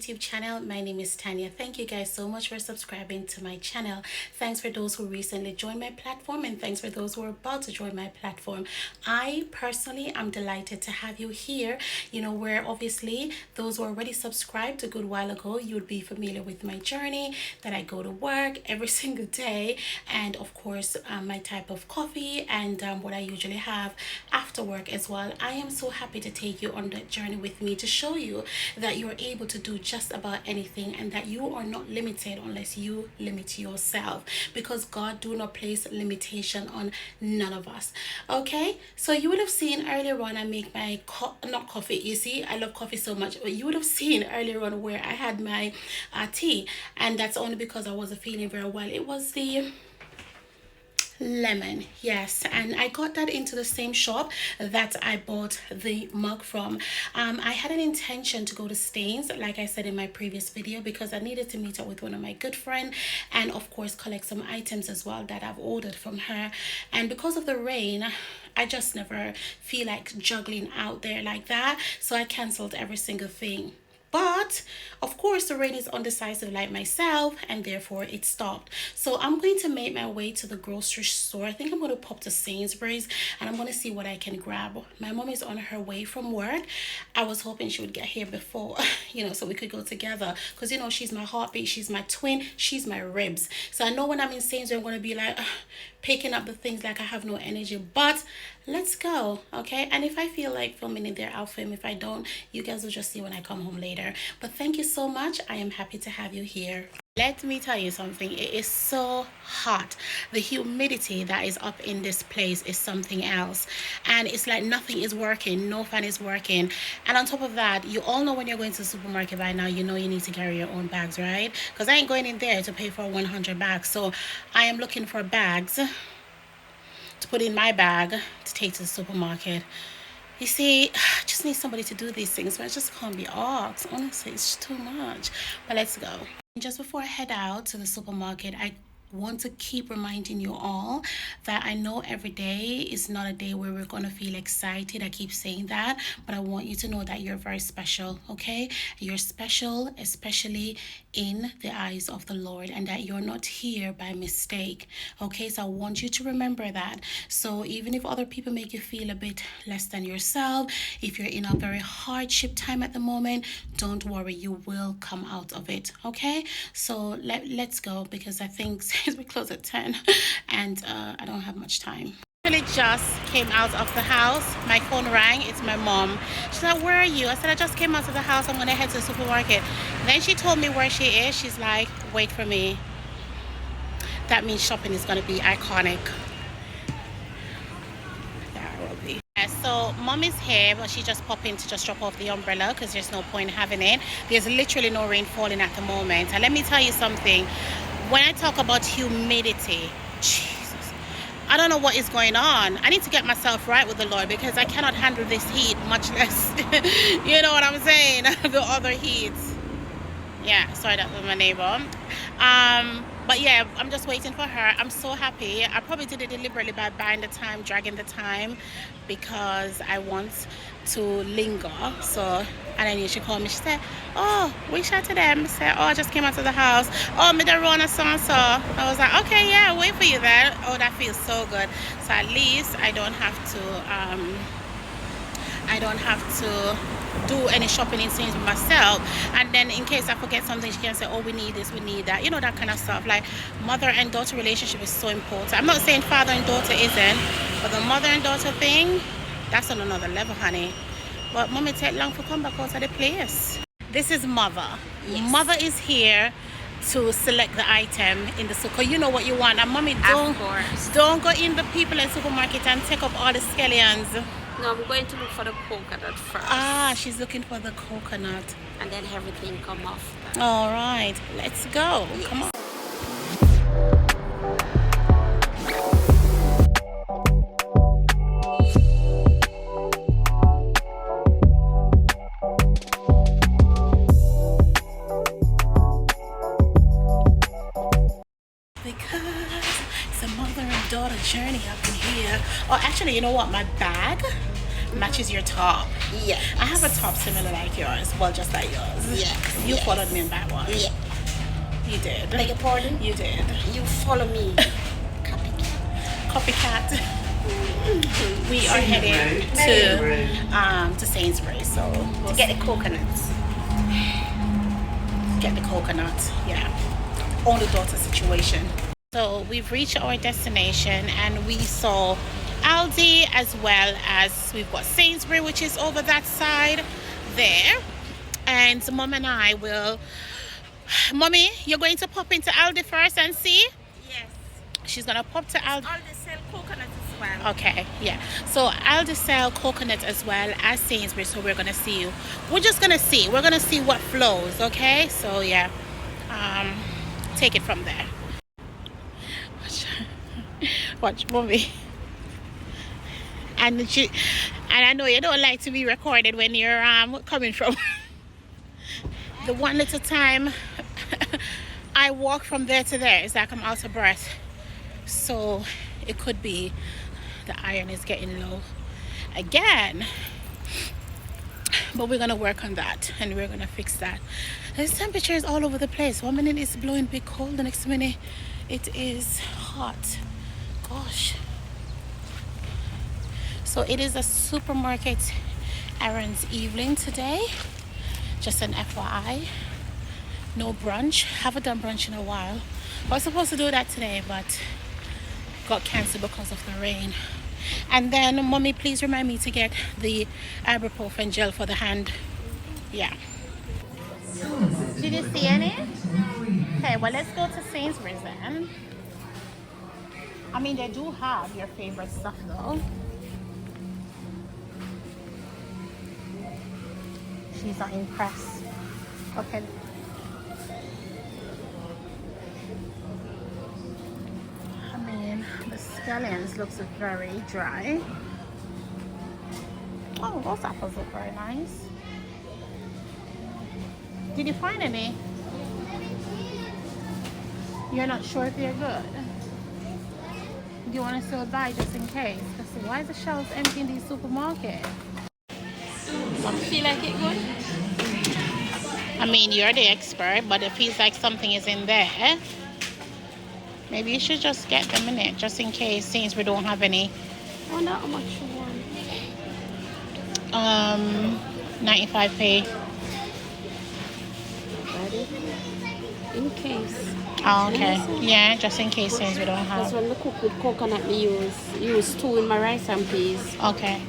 YouTube channel. My name is Tanya. Thank you guys so much for subscribing to my channel. Thanks for those who recently joined my platform, and thanks for those who are about to join my platform. I personally am delighted to have you here. You know, where obviously those who already subscribed a good while ago, you would be familiar with my journey, that I go to work every single day, and of course my type of coffee and what I usually have after work as well. I am so happy to take you on that journey with me, to show you that you're able to do just about anything, and that you are not limited unless you limit yourself, because God do not place limitation on none of us. Okay, so you would have seen earlier on I make my not coffee. You see, I love coffee so much, but you would have seen earlier on where I had my tea, and that's only because I wasn't feeling very well. It was the lemon, yes, and I got that into the same shop that I bought the mug from. I had an intention to go to Staines, like I said in my previous video, because I needed to meet up with one of my good friends, and of course collect some items as well that I've ordered from her. And because of the rain, I just never feel like juggling out there like that, so I canceled every single thing. But of course the rain is undecisive like myself, and therefore it stopped. So I'm going to make my way to the grocery store. I think I'm going to pop to Sainsbury's, and I'm going to see what I can grab. My mom is on her way from work. I was hoping she would get here before, you know, so we could go together, because you know she's my heartbeat, she's my twin, she's my ribs. So I know when I'm in Sainsbury's I'm going to be like picking up the things like I have no energy, but let's go. Okay, and if I feel like filming in there, I'll film. If I don't, you guys will just see when I come home later. But thank you so much. I am happy to have you here. Let me tell you something. It is so hot. The humidity that is up in this place is something else, and it's like nothing is working. No fan is working. And on top of that, you all know when you're going to the supermarket by now, you know you need to carry your own bags, right? Because I ain't going in there to pay for 100 bags. So I am looking for bags to put in my bag to take to the supermarket. You see, I just need somebody to do these things, but I just can't be asked. Honestly, it's too much. But let's go. Just before I head out to the supermarket, I want to keep reminding you all that I know every day is not a day where we're going to feel excited. I keep saying that, but I want you to know that you're very special. Okay, you're special, especially in the eyes of the Lord, and that you're not here by mistake. Okay, so I want you to remember that. So even if other people make you feel a bit less than yourself, if you're in a very hardship time at the moment, don't worry, you will come out of it. Okay, so let's go, because I think we close at 10 and I don't have much time. I just came out of the house. My phone rang. It's my mom. She's like, where are you? I said, I just came out of the house. I'm gonna head to the supermarket. Then she told me where she is. She's like, wait for me. That means shopping is gonna be iconic. Yeah, it will be. So mom is here, but she just popped in to just drop off the umbrella, because there's no point having it. There's literally no rain falling at the moment. And let me tell you something. When I talk about humidity, Jesus, I don't know what is going on. I need to get myself right with the Lord, because I cannot handle this heat, much less, you know what I'm saying, the other heat. Yeah, sorry, that was my neighbor. But yeah, I'm just waiting for her. I'm so happy. I probably did it deliberately by buying the time, dragging the time, because I want to linger. So, and then she called me. She said, oh, we shot to them. I said, oh, I just came out of the house. Oh, me the run so and so. I was like, okay, yeah, I'll wait for you there. Oh, that feels so good. So at least I don't have to do any shopping in things with myself. And then in case I forget something, she can say, oh, we need this, we need that, you know, that kind of stuff. Like, mother and daughter relationship is so important. I'm not saying father and daughter isn't, but the mother and daughter thing, that's on another level, honey. But mommy take long for come back out of the place. This is mother. Yes. Mother is here to select the item in the super. You know what you want. And mommy, don't go in the people in the supermarket and take up all the scallions. No, I'm going to look for the coconut first. Ah, she's looking for the coconut. And then everything come off. All right, let's go. Yes. Come on. Because it's a mother and daughter journey up in here. Oh, actually, you know what? My bag matches your top. Yeah. I have a top similar like yours. Well, just like yours. Yes. You yes. followed me in that one. Yeah. You did. Beg your pardon? You did. You follow me. Copycat. Copycat. We are headed to Sainsbury's, so To get the coconuts. get the coconut. Yeah. Only daughter situation. So we've reached our destination and we saw Aldi as well as we've got Sainsbury, which is over that side there. And Mom and I will. Mommy, you're going to pop into Aldi first and see? Yes. She's gonna pop to Aldi. All they sell coconuts as well. Okay, yeah. So Aldi sell coconut as well as Sainsbury. So we're gonna see. We're just gonna see. We're gonna see what flows. Okay. So yeah, take it from there. Watch movie. And I know you don't like to be recorded when you're coming from. The one little time I walk from there to there, it's like I'm out of breath. So it could be the iron is getting low again. But we're gonna work on that and we're gonna fix that. The temperature is all over the place. 1 minute it's blowing big cold, the next minute it is hot. Gosh. So it is a supermarket errands evening today. Just an FYI. No brunch. Haven't done brunch in a while. I was supposed to do that today, but got cancelled because of the rain. And then, Mommy, please remind me to get the ibuprofen gel for the hand. Yeah. Did you see any? Okay, well, let's go to Sainsbury's then. I mean, they do have your favorite stuff, though. She's not impressed. Okay. I mean, the scallions looks very dry. Oh, those apples look very nice. Did you find any? You're not sure if they're good? Do you want to still buy just in case? Because why is the shelves empty in these supermarkets? Feel like it good? I mean, you're the expert, but it feels like something is in there. Maybe you should just get them in it, just in case, since we don't have any. I wonder how much you want. 95p. Ready? In case. Oh, okay. Yeah, just in case, since we don't Because have. when we cook with coconut, we use two in my rice and peas. Okay.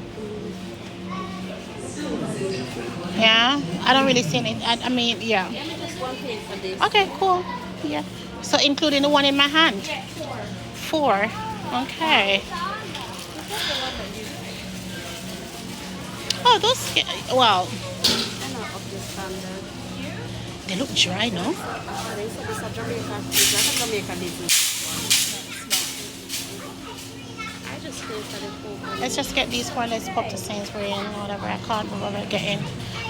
Yeah, I don't really see any. I mean, yeah. Give me just one plate for this. Okay, cool. Yeah. So including the one in my hand. Yeah, 4. four. Okay. Oh, those. Well, I know of this standard. they look dry, no? They said it's a Jamaican. It's not a Jamaican business. I just pay for the coconut. Let's just get these one. Let's pop to Sainsbury and whatever. I can't remember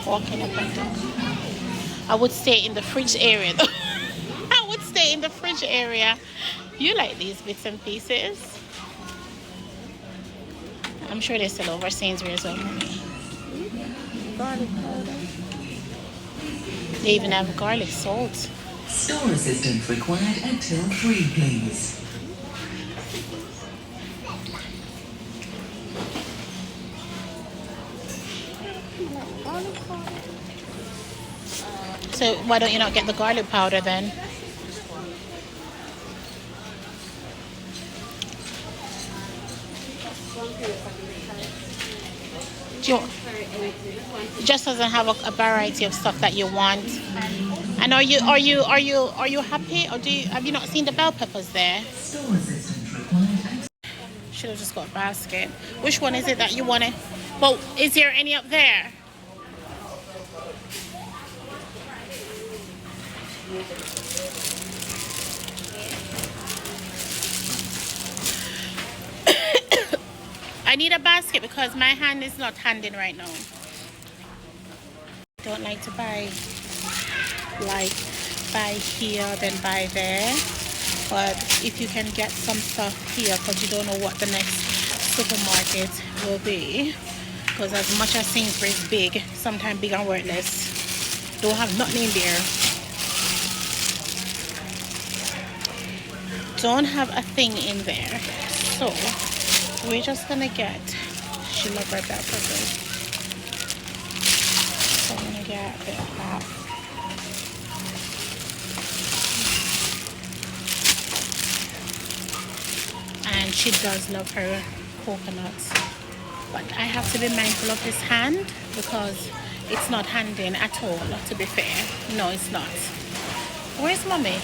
walking up and down. I would stay in the fridge area though. I would stay in the fridge area. You like these bits and pieces? I'm sure they're still over Sainsbury as well. Garlic powder. They even have garlic salt. Store assistance required until 3, please. Garlic powder. So why don't you not get the garlic powder then? Do you, it just doesn't have a variety of stuff that you want. And are you happy, or have you not seen the bell peppers there? Store assistance required. Should have just got a basket. Which one is it that you wanted? But is there any up there? I need a basket because my hand is not handing right now. Don't like to buy here then buy there, but if you can get some stuff here because you don't know what the next supermarket will be, Because as much as Sainsbury's is big, sometimes big and worthless. Don't have nothing in there. Don't have a thing in there. So we're just gonna get, she love her bell peppers. So I'm gonna get a bit of that. And she does love her coconuts. But I have to be mindful of his hand because it's not handing at all, to be fair. No, it's not. Where's mommy?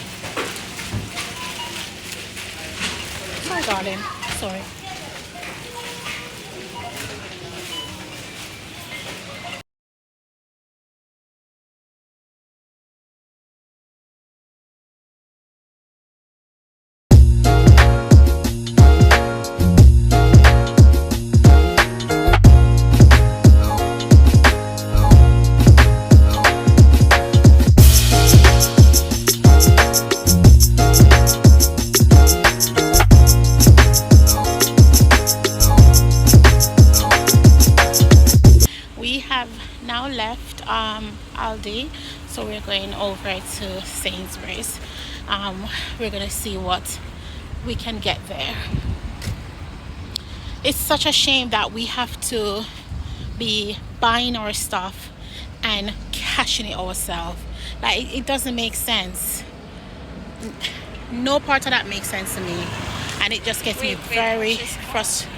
Sorry, darling. Sorry. Now left Aldi, so we're going over to Sainsbury's. We're gonna see what we can get there. It's such a shame that we have to be buying our stuff and cashing it ourselves. Like it doesn't make sense. No part of that makes sense to me, and it just gets me very frustrated.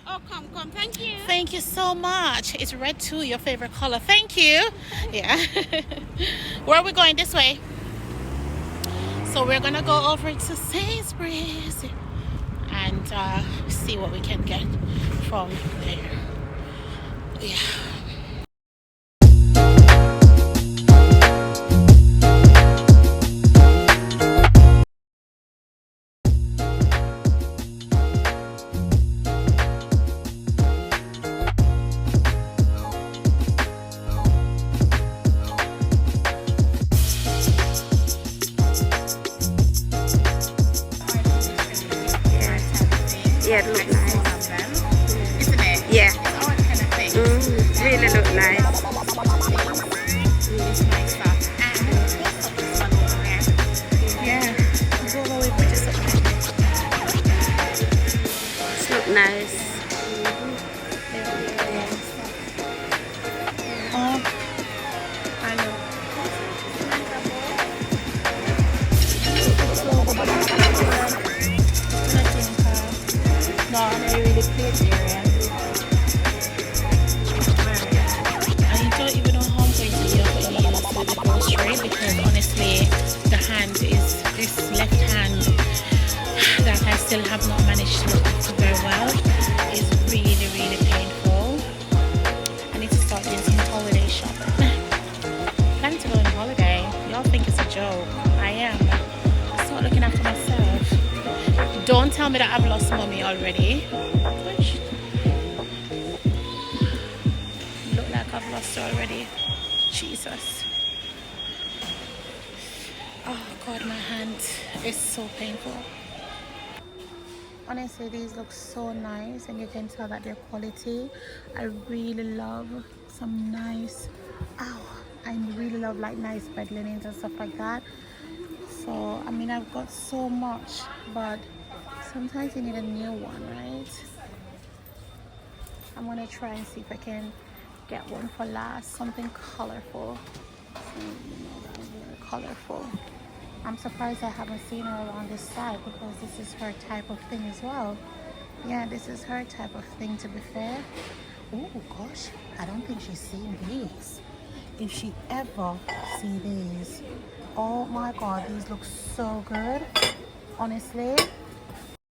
Oh, come, thank you. Thank you so much. It's red too, your favorite color. Thank you. Yeah. Where are we going? This way. So we're gonna go over to Sainsbury's and see what we can get from there. Yeah. Yeah, it look nice. Isn't it? Yeah. It's our kind of thing. Really look nice. It's nice stuff. And also this one over there. Yeah. Go all the way put this up. It look nice. Oh, I know. No, I really place area. I don't even know how I'm going to be able to use with the grocery because honestly, the hand is this left hand that I still have not managed to look after very well is really, really painful. I need to start doing some holiday shopping. Planning to go on holiday. Y'all think it's a joke. I am. Start looking after myself. Don't tell me that I've lost mommy already. Look like I've lost her already. Jesus. Oh God, my hand is so painful. Honestly, these look so nice and you can tell that they're quality. I really love some nice, I really love like nice bed linens and stuff like that. So, I mean, I've got so much, but sometimes you need a new one, right? I'm gonna try and see if I can get one for last, something colorful. Very colorful. I'm surprised I haven't seen her around this side because this is her type of thing as well. Yeah, this is her type of thing, to be fair. Oh gosh, I don't think she's seen these. If she ever see these, oh my God, these look so good, honestly.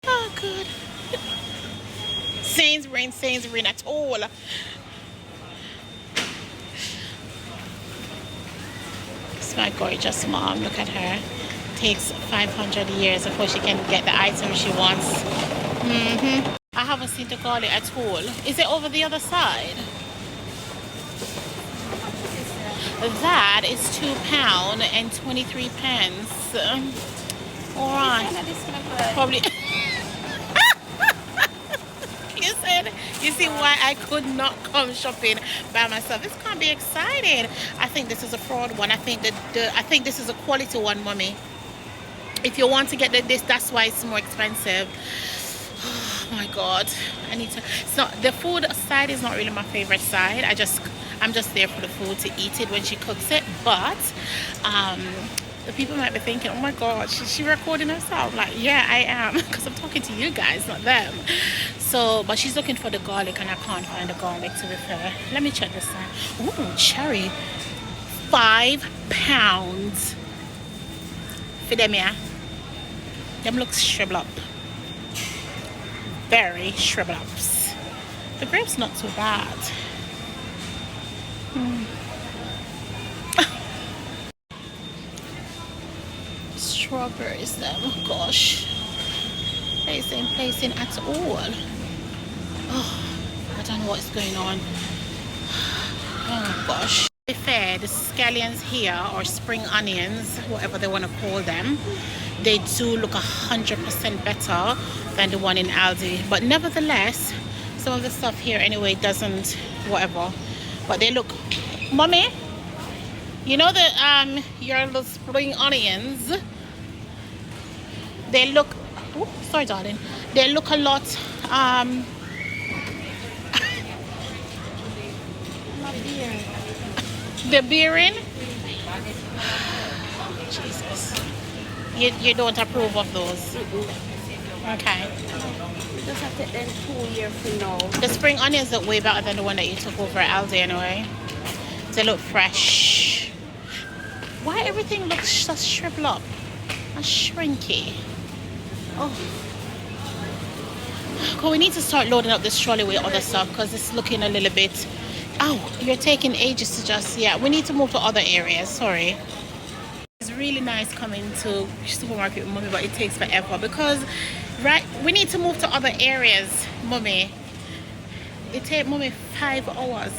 Oh good. Sainsbury's at all. It's my gorgeous mom. Look at her. Takes 500 years before she can get the item she wants. I haven't seen the garlic at all. Is it over the other side? That is £2 and 23 pence. All right. Probably. You say excited. You see why I could not come shopping by myself. This can't be exciting. I think this is a fraud one. I think I think this is a quality one, mommy. If you want to get this, that's why it's more expensive. Oh my god, I need to. It's not, the food side is not really my favorite side. I'm just there for the food, to eat it when she cooks it. But the people might be thinking, oh my god, she recording herself. Like, yeah, I am, because I'm talking to you guys, not them. So, but she's looking for the garlic and I can't find the garlic, to be fair. Let me check this side. Ooh, cherry. £5 for them, yeah. Them looks shrivel up. Very shrivel ups. The grapes not too bad. Strawberries them, gosh. Placing at all. Oh, I don't know what's going on. Oh gosh. To be fair, the scallions here, or spring onions, whatever they want to call them, they do look 100% better than the one in Aldi. But nevertheless, some of the stuff here anyway doesn't, whatever. But they look, mommy, you know the your little spring onions, they look, oh, sorry darling, they look a lot the bearing. Jesus, you don't approve of those? Okay. Just have to take them 2 years to know. The spring onions look way better than the one that you took over at Aldi anyway. They look fresh. Why everything looks just shriveled up and shrinky? Oh. Cool, we need to start loading up this trolley with other stuff because it's looking a little bit... Oh, you're taking ages to just... Yeah, we need to move to other areas. Sorry. It's really nice coming to supermarket with mommy, but it takes forever because... Right, we need to move to other areas, mommy. It takes mommy 5 hours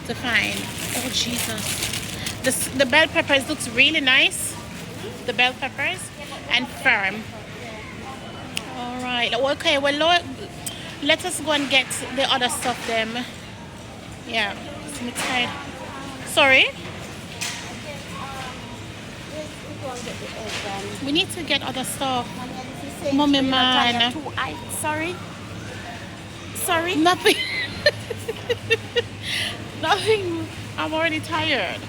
to find. Oh Jesus! The bell peppers looks really nice. The bell peppers and firm. All right. Okay. Well, let us go and get the other stuff. Them. Yeah. I'm tired. Sorry. We need to get other stuff. Mommy man. Sorry. Nothing. Nothing. I'm already tired.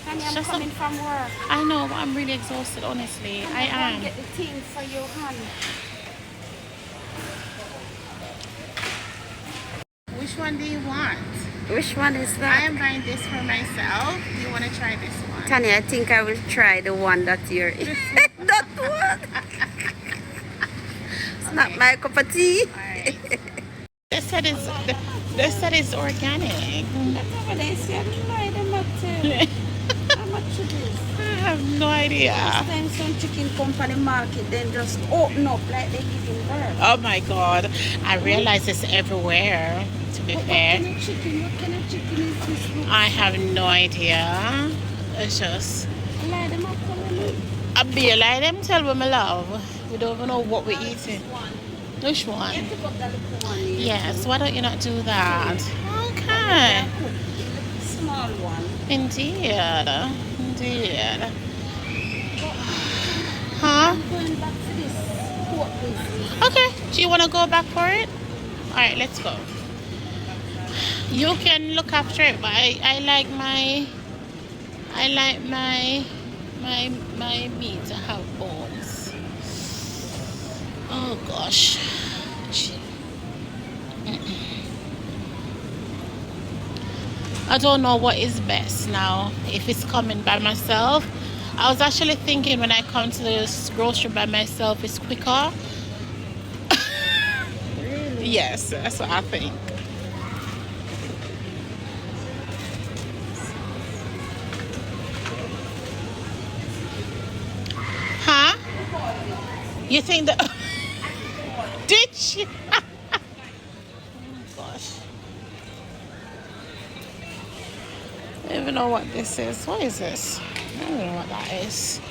Honey, I'm coming from work. I know, but I'm really exhausted, honestly. I am. Get the thing for you, honey. Which one do you want? Which one is that? I am buying this for myself. Do you want to try this one? Tanya, I think I will try the one that you're that one. It's not my cup of tea. Alright. They said it's organic. They said how much it is? I have no idea. Sometimes some chicken company market then just open up like they giving birth. Oh my god. I realize it's everywhere, to be fair. What kind of chicken is this? I have no idea. It's just Lie them up for me. I be like them tell what I love. We don't even know what we're eating. Which one? Yes, why don't you not do that? Okay. Small one. Indeed. Indeed. Huh? I'm going back to this pork business. Okay. Do you want to go back for it? Alright, let's go. You can look after it, but I like my meat to have bones. Oh gosh. I don't know what is best now. If it's coming by myself, I was actually thinking when I come to this grocery by myself, it's quicker. Really? Yes, that's what I think. Huh? You think that? Did she? Oh gosh. I don't even know what this is. What is this? I don't know what that is.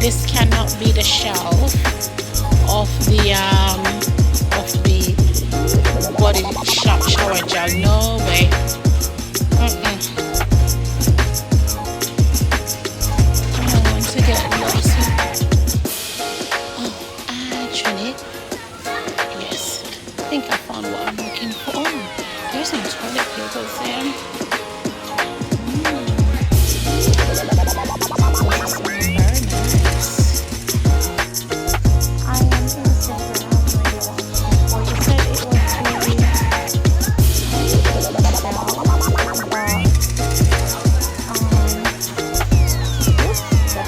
this cannot be the shelf of the body shower gel. No way. Mm-mm. I want to get lost. Oh, actually, yes. I think I found what I'm looking for. Oh, there's some toilet paper there. Very nice. I am insane. Well, you said it was definitely not. That's the woman's side. Ibuprofen don't see the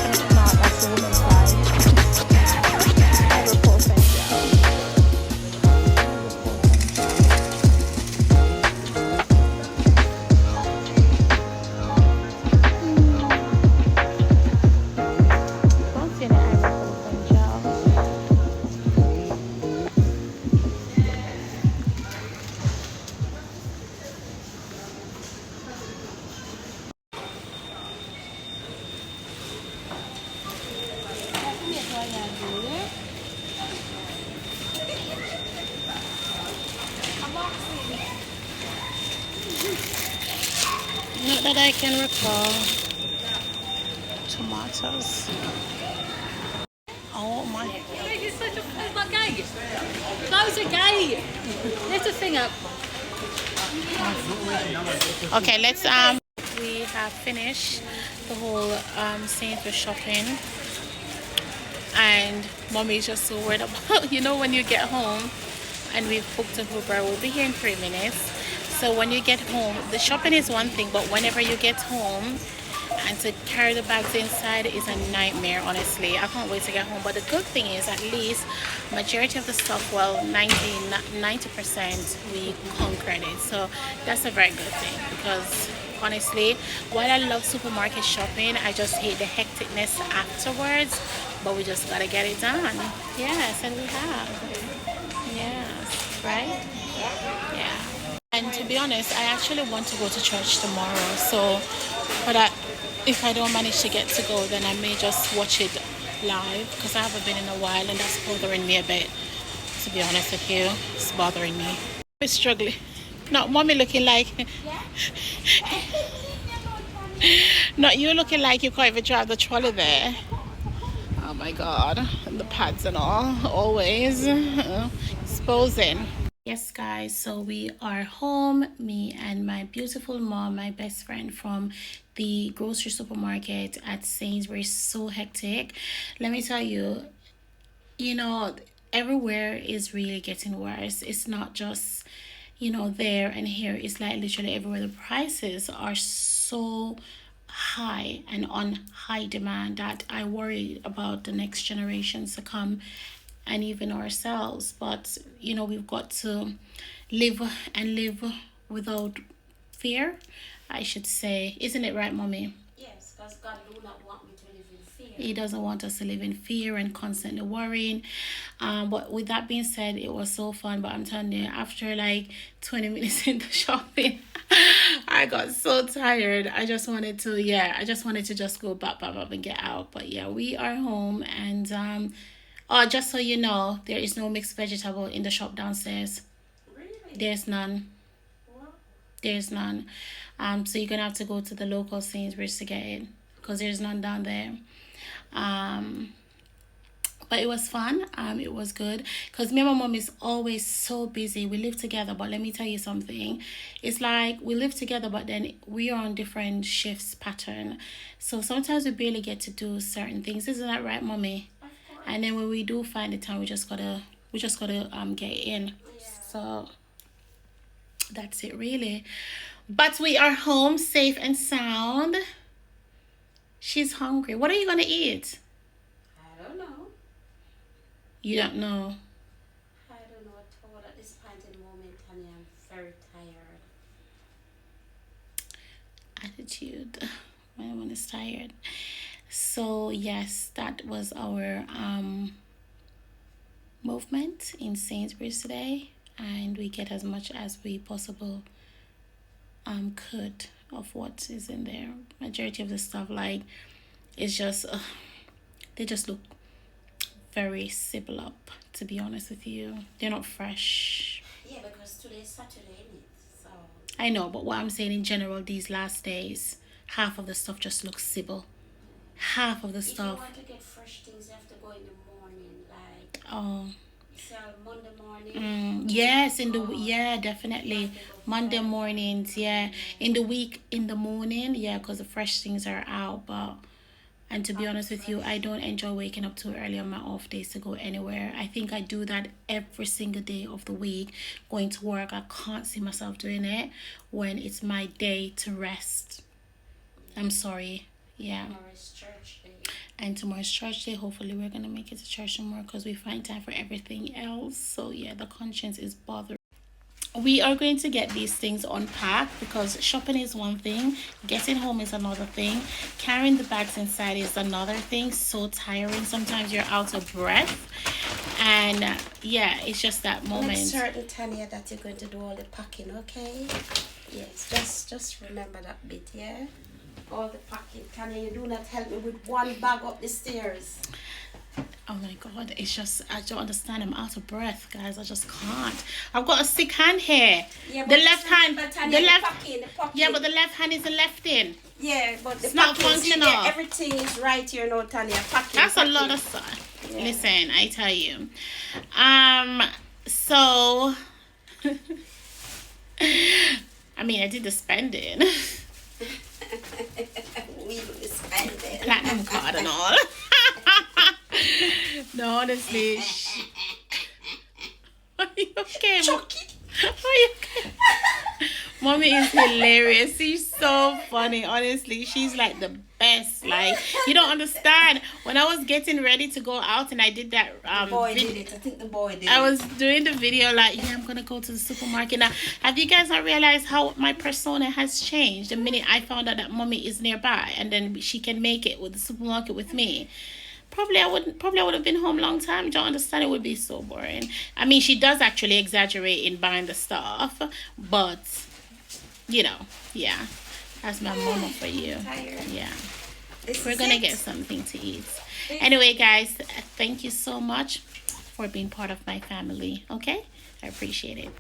ibuprofen gel. Not that I can recall. Tomatoes. Oh my. You're such a fool, my gate. Close the gate. Lift the thing up. Okay, let's we have finished the whole Sainsbury's shopping, and mommy's just so worried about when you get home and we've booked a Uber, we'll be here in 3 minutes. So when you get home, the shopping is one thing, but whenever you get home and to carry the bags inside is a nightmare, honestly. I can't wait to get home. But the good thing is, at least majority of the stuff, well, 90% we conquered it, so that's a very good thing. Because honestly, while I love supermarket shopping, I just hate the hecticness afterwards, but we just gotta get it done. Yes, and we have. Yes, right? Yeah. And to be honest, I actually want to go to church tomorrow. So, if I don't manage to get to go, then I may just watch it live because I haven't been in a while, and that's bothering me a bit. To be honest with you, it's bothering me. I'm struggling. Not mommy looking like. Not you looking like you can't even drive the trolley there. Oh my God, and the pads and all, always exposing. Yes, guys, so we are home, me and my beautiful mom, my best friend from the grocery supermarket at Sainsbury's. So hectic. Let me tell you, everywhere is really getting worse. It's not just, there and here. It's like literally everywhere. The prices are so high and on high demand that I worry about the next generations to come and even ourselves. But we've got to live and live without fear, I should say. Isn't it right, mommy? Yes, because God do not want me to live in fear. He doesn't want us to live in fear and constantly worrying. But with that being said, it was so fun. But I'm telling you, after like 20 minutes into shopping, I got so tired. I just wanted to just go back and get out. But yeah, we are home. And just so you know, there is no mixed vegetable in the shop downstairs. Really? There's none. What? There's none. So you're gonna have to go to the local Sainsbury's to get it because there's none down there. But it was fun. It was good because me and my mom is always so busy. We live together, but let me tell you something. It's like we live together, but then we are on different shifts pattern. So sometimes we barely get to do certain things. Isn't that right, mommy? And then when we do find the time, we just gotta get in. Yeah. So that's it, really. But we are home, safe and sound. She's hungry. What are you gonna eat? I don't know. You don't know. I don't know at all at this point in the moment, honey. I'm very tired. Attitude. My one is tired. So yes, that was our movement in Sainsbury's today, and we get as much as we possible could of what is in there. Majority of the stuff like is just They just look very sibble up, to be honest with you. They're not fresh. Yeah, because today's Saturday, isn't it? So. I know, but what I'm saying in general, these last days, half of the stuff just looks sibble. Half of the If you stuff. want to get fresh things, you have to go in the morning, like Oh. sell Monday morning. Yes, yeah, definitely. Monday mornings, yeah. In the week, in the morning, yeah, because the fresh things are out. But and to be honest with you, I don't enjoy waking up too early on my off days to go anywhere. I think I do that every single day of the week. Going to work, I can't see myself doing it when it's my day to rest. I'm sorry. Yeah. Tomorrow's church day. And tomorrow's church day. Hopefully we're gonna make it to church tomorrow because we find time for everything else. So yeah, the conscience is bothering. We are going to get these things unpacked because shopping is one thing, getting home is another thing, carrying the bags inside is another thing. So tiring. Sometimes you're out of breath, and yeah, it's just that moment. Make certain, Tanya, that you're going to do all the packing, okay? Yes, just remember that bit, yeah? All the packing. Tanya, you do not help me with one bag up the stairs. Oh my god, it's just, I don't understand. I'm out of breath, guys. I just can't. I've got a sick hand here. Yeah, The left hand, Tanya, the left, packing. yeah, but the left hand isn't left in. Yeah, but the It's not packing, functional. yeah, everything is right here now, Tanya. Packing. That's a packing. lot of stuff. Yeah. Listen, I tell you. So, I mean, I did the spending. We will spend it. Platinum card and all. No, honestly. Are you okay? Chucky. Are you okay? Mommy is hilarious. She's so funny. Honestly, she's like the best. Like, you don't understand. When I was getting ready to go out and I did that Boy did it. I think the boy did I it. was doing the video like, yeah, I'm gonna go to the supermarket now. Have you guys not realized how my persona has changed the minute I found out that mommy is nearby and then she can make it with the supermarket with me? Probably I would have been home long time. Don't understand, it would be so boring. I mean, she does actually exaggerate in buying the stuff, but you know, yeah, that's my mama for you. Yeah, we're gonna get something to eat. Anyway, guys, thank you so much for being part of my family. Okay, I appreciate it.